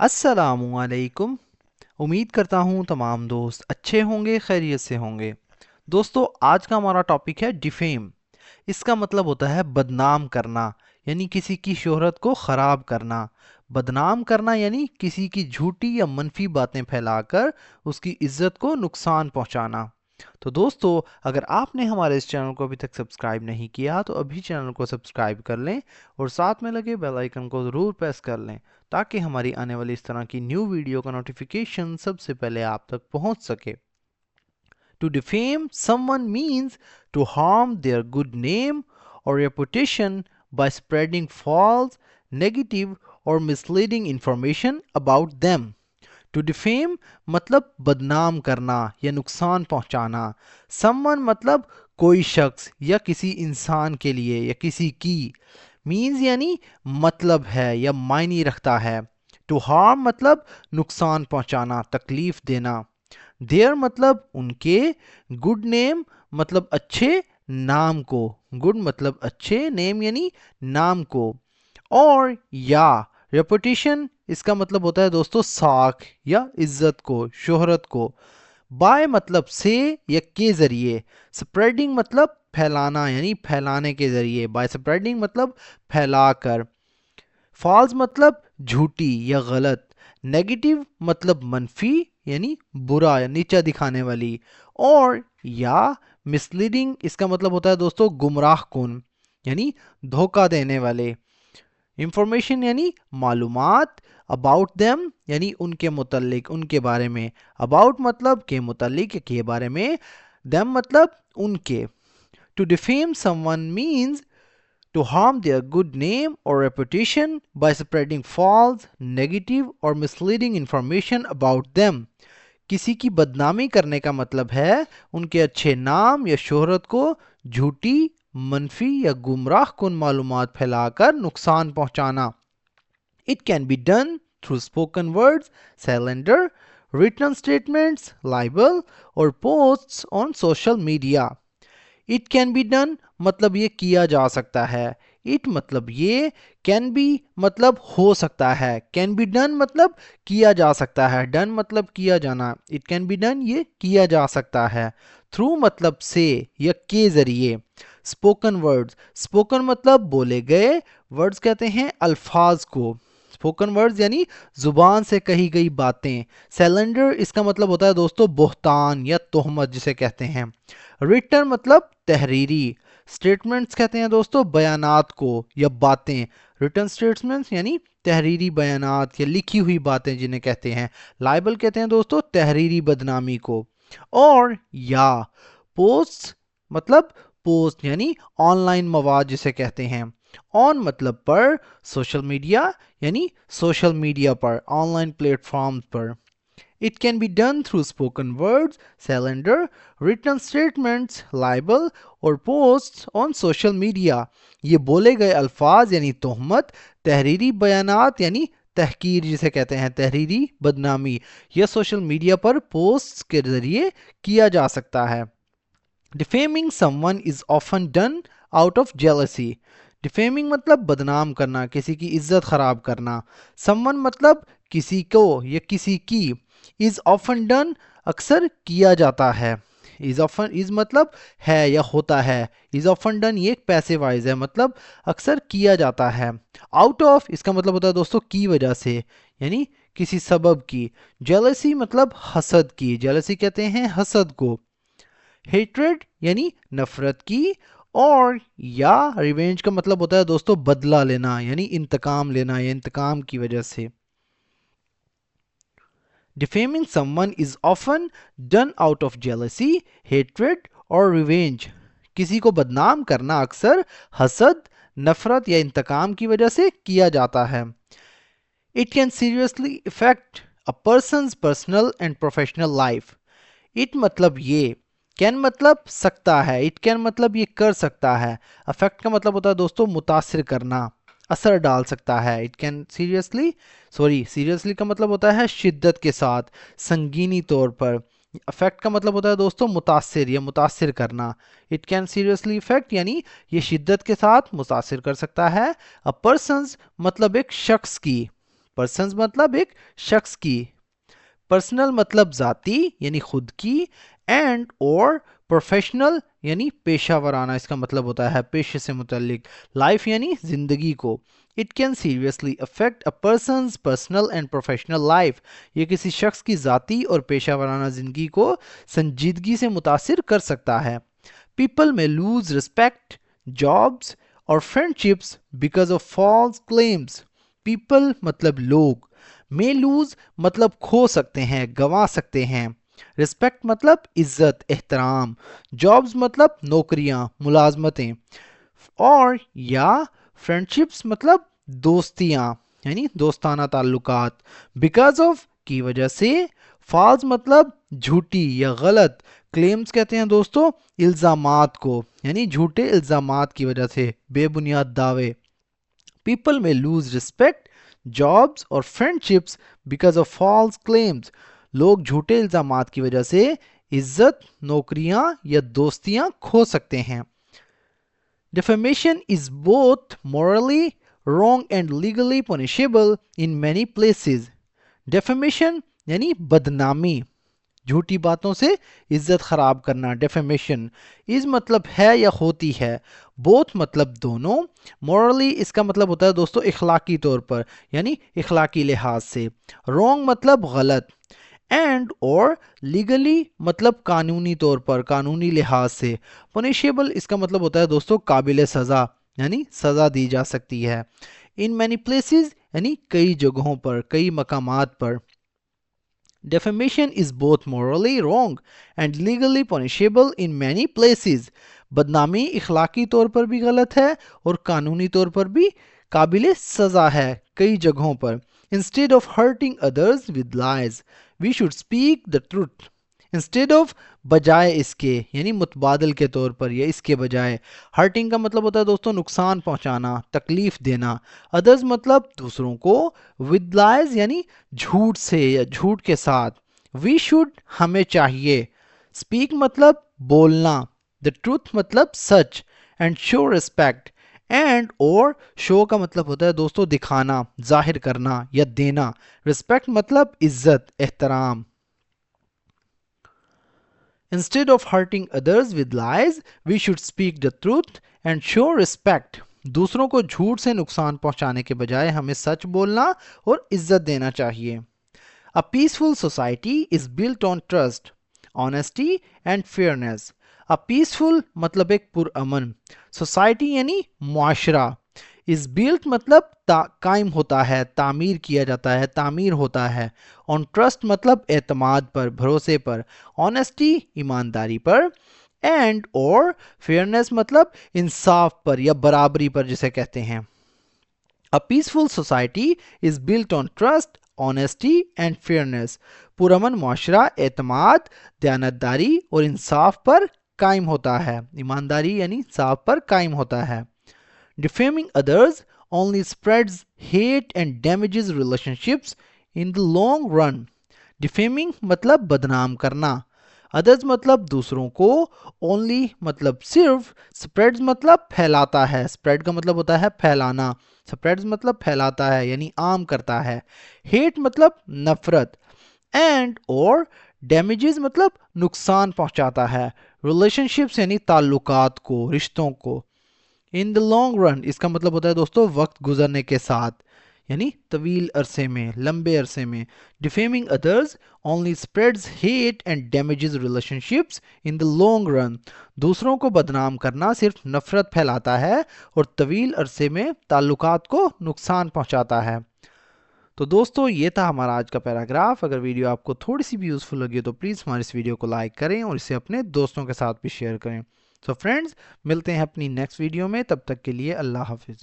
अस्सलामुअलैकुम। उम्मीद करता हूँ तमाम दोस्त अच्छे होंगे, खैरियत से होंगे। दोस्तों, आज का हमारा टॉपिक है डिफेम। इसका मतलब होता है बदनाम करना, यानी किसी की शोहरत को ख़राब करना। बदनाम करना यानी किसी की झूठी या मनफी बातें फैलाकर उसकी इज्जत को नुकसान पहुंचाना। तो दोस्तों, अगर आपने हमारे इस चैनल को अभी तक सब्सक्राइब नहीं किया तो अभी चैनल को सब्सक्राइब कर लें और साथ में लगे बेल आइकन को ज़रूर प्रेस कर लें ताकि हमारी आने वाली इस तरह की न्यू वीडियो का नोटिफिकेशन सबसे पहले आप तक पहुंच सके। To defame someone means to harm their good name or reputation by spreading false, negative or misleading information about them. To defame मतलब बदनाम करना या नुकसान पहुंचाना। Someone मतलब कोई शख्स या किसी इंसान के लिए या किसी की। मीन्स यानी मतलब है या मायने रखता है। टू हार्म मतलब नुकसान पहुंचाना, तकलीफ देना। देयर मतलब उनके। गुड नेम मतलब अच्छे नाम को। गुड मतलब अच्छे, नेम यानी नाम को। और या रेपुटेशन, इसका मतलब होता है दोस्तों साख या इज्जत को, शोहरत को। बाय मतलब से या के जरिए। स्प्रेडिंग मतलब फैलाना यानी फैलाने के जरिए। बाय स्प्रेडिंग मतलब फैलाकर। फॉल्स मतलब झूठी या गलत। नेगेटिव मतलब मनफी यानी बुरा या नीचा दिखाने वाली। और या मिसलीडिंग, इसका मतलब होता है दोस्तों गुमराह कुन यानी धोखा देने वाले। इंफॉर्मेशन यानी मालूमात। अबाउट देम यानी उनके मुतल्लिक, उनके बारे में। अबाउट मतलब के मुतल्लिक या के बारे में। देम मतलब उनके। To defame someone means to harm their good name or reputation by spreading false, negative or misleading information about them. किसी की बदनामी करने का मतलब है उनके अच्छे नाम या शोहरत को झूठी, मनफी या गुमराह कुन मालूमात फैलाकर नुकसान पहुंचाना। It can be done through spoken words, slander, written statements, libel or posts on social media. It can be done मतलब ये किया जा सकता है। इट मतलब ये, कैन बी मतलब हो सकता है। कैन बी डन मतलब किया जा सकता है। डन मतलब किया जाना। इट कैन बी डन ये किया जा सकता है। थ्रू मतलब से या के जरिए। स्पोकन वर्ड्स, स्पोकन मतलब बोले गए, वर्ड्स कहते हैं अल्फाज को। स्पोकन वर्ड्स यानी जुबान से कही गई बातें। सैलेंडर, इसका मतलब होता है दोस्तों बोहतान या तोहमत जिसे कहते हैं। रिटन मतलब तहरीरी। स्टेटमेंट्स कहते हैं दोस्तों बयानात को या बातें। रिटन स्टेटमेंट्स यानी तहरीरी बयानात या लिखी हुई बातें जिन्हें कहते हैं। लाइबल कहते हैं दोस्तों तहरीरी बदनामी को। और या पोस्ट मतलब पोस्ट यानी ऑनलाइन मवाद जिसे कहते हैं। ऑन मतलब पर, सोशल मीडिया यानी सोशल मीडिया पर, ऑनलाइन प्लेटफॉर्म पर। It can be done through spoken words, slander, written statements, libel और posts on social media. ये बोले गए अल्फाज यानी तोहमत, तहरीरी बयानात यानी तहकीर जिसे कहते हैं, तहरीरी बदनामी, यह सोशल मीडिया पर पोस्ट्स के जरिए किया जा सकता है। Defaming someone is often done out of jealousy. Defaming मतलब बदनाम करना, किसी की इज्जत खराब करना। समवन मतलब किसी को या किसी की। इज ऑफन डन अक्सर किया जाता है। इज ऑफन, इज मतलब है या होता है। इज ऑफन डन ये एक पैसिव वॉइस है, मतलब अक्सर किया जाता है। आउट ऑफ, इसका मतलब होता है दोस्तों की वजह से यानी किसी सबब की। जेलसी मतलब हसद की, जेलसी कहते हैं हसद को। हेट्रेड यानी नफरत की। और या रिवेंज का मतलब होता है दोस्तों बदला लेना यानी इंतकाम लेना या इंतकाम की वजह से। Defaming someone is often done out of jealousy, hatred और रिवेंज। किसी को बदनाम करना अक्सर हसद, नफरत या इंतकाम की वजह से किया जाता है। It can seriously effect a person's personal and professional life. It मतलब ये। कैन मतलब सकता है। इट कैन मतलब ये कर सकता है। अफेक्ट का मतलब होता है दोस्तों मुतासिर करना, असर डाल सकता है। It can seriously, sorry seriously का मतलब होता है शिद्दत के साथ, संगीनी तौर पर। अफेक्ट का मतलब होता है दोस्तों मुतासिर या मुतासिर करना। इट कैन सीरियसली इफेक्ट यानी ये शिद्दत के साथ मुतासिर कर सकता है। अ पर्सन्स मतलब एक शख्स की। पर्सन्स मतलब एक शख्स की, पर्सनल मतलब ज़ाती यानी खुद की, एंड और प्रोफेशनल यानी पेशा वराना, इसका मतलब होता है पेशे से मुतल्लिक, लाइफ यानी ज़िंदगी को। It can seriously affect a person's personal and professional life, ये किसी शख्स की ज़ाती और पेशा वराना ज़िंदगी को संजीदगी से मुतासिर कर सकता है। People may lose respect, jobs और friendships because of false claims. People मतलब लोग, मे लूज मतलब खो सकते हैं, गंवा सकते हैं, रिस्पेक्ट मतलब इज्जत एहतराम, जॉब्स मतलब नौकरियां मुलाजमतें, और या फ्रेंडशिप्स मतलब दोस्तियां यानी दोस्ताना ताल्लुकात, बिकॉज ऑफ की वजह से, फॉल्स मतलब झूठी या गलत, क्लेम्स कहते हैं दोस्तों इल्जामात को, यानी झूठे इल्जामात की वजह से, बेबुनियाद दावे। People may lose respect, jobs और friendships because of false claims, लोग झूठे इल्जामात की वजह से इज्जत, नौकरियां या दोस्तियां खो सकते हैं। Defamation is both morally wrong and legally punishable in many places. Defamation यानी बदनामी, झूठी बातों से इज्जत खराब करना, डेफेमेशन। इस मतलब है या होती है, बोथ मतलब दोनों, मॉरली इसका मतलब होता है दोस्तों इखलाकी तौर पर यानी इखलाकी लिहाज से, रॉन्ग मतलब गलत, एंड और लीगली मतलब कानूनी तौर पर कानूनी लिहाज से, पनिशेबल इसका मतलब होता है दोस्तों काबिल सज़ा यानी सज़ा दी जा सकती है। इन मैनी प्लेसेस यानी कई जगहों पर, कई मकामात पर। Defamation is both morally wrong and legally punishable in many places. बदनामी इखलाकी तौर पर भी गलत है और कानूनी तौर पर भी काबिल सज़ा है कई जगहों पर। Instead of hurting others with lies, we should speak the truth. Instead of बजाय इसके यानी मुतबादल के तौर पर या इसके बजाय। हर्टिंग का मतलब होता है दोस्तों नुकसान पहुंचाना, तकलीफ देना। अदर्स मतलब दूसरों को। विद लाइज यानी झूठ से या झूठ के साथ। वी शुड हमें चाहिए। स्पीक मतलब बोलना। द ट्रूथ मतलब सच। एंड शो रिस्पेक्ट, एंड और शो का मतलब होता है दोस्तों दिखाना, जाहिर करना या देना। रिस्पेक्ट मतलब इज्जत, एहतराम। Instead of hurting others with lies, we should speak the truth and show respect. दूसरों को झूठ से नुकसान पहुंचाने के बजाय हमें सच बोलना और इज्जत देना चाहिए। A peaceful society is built on trust, honesty and fairness. A peaceful मतलब एक पुरअमन, सोसाइटी यानी मुआशरा, इज बिल्ट मतलब कायम होता है, तामीर किया जाता है, तामीर होता है। ऑन ट्रस्ट मतलब एतमाद पर, भरोसे पर। ऑनेस्टी ईमानदारी पर। एंड और फेयरनेस मतलब इंसाफ पर या बराबरी पर जिसे कहते हैं। A peaceful society is built on trust, honesty and fairness. पुरअमन मुआशरा एतमाद, दयानतदारी और इंसाफ पर कायम होता है, ईमानदारी यानी इंसाफ पर कायम होता है। Defaming others only spreads hate and damages relationships in the long run. Defaming मतलब बदनाम करना, others मतलब दूसरों को, only मतलब सिर्फ, spreads मतलब फैलाता है, spread का मतलब होता है फैलाना, spreads मतलब फैलाता है यानी आम करता है, hate मतलब नफरत, and और damages मतलब नुकसान पहुंचाता है, relationships यानी ताल्लुकात को, रिश्तों को। इन द लॉन्ग रन इसका मतलब होता है दोस्तों वक्त गुजरने के साथ यानी तवील अरसे में, लंबे अरसे में। Defaming others only spreads hate and damages relationships in the long run. दूसरों को बदनाम करना सिर्फ नफरत फैलाता है और तवील अरसे में ताल्लुकात को नुकसान पहुंचाता है। तो दोस्तों ये था हमारा आज का पैराग्राफ। अगर वीडियो आपको थोड़ी सी भी यूज़फुल लगी तो प्लीज़ हमारे इस वीडियो को लाइक करें और इसे अपने दोस्तों के साथ भी शेयर करें। सो फ्रेंड्स मिलते हैं अपनी नेक्स्ट वीडियो में, तब तक के लिए अल्लाह हाफिज़।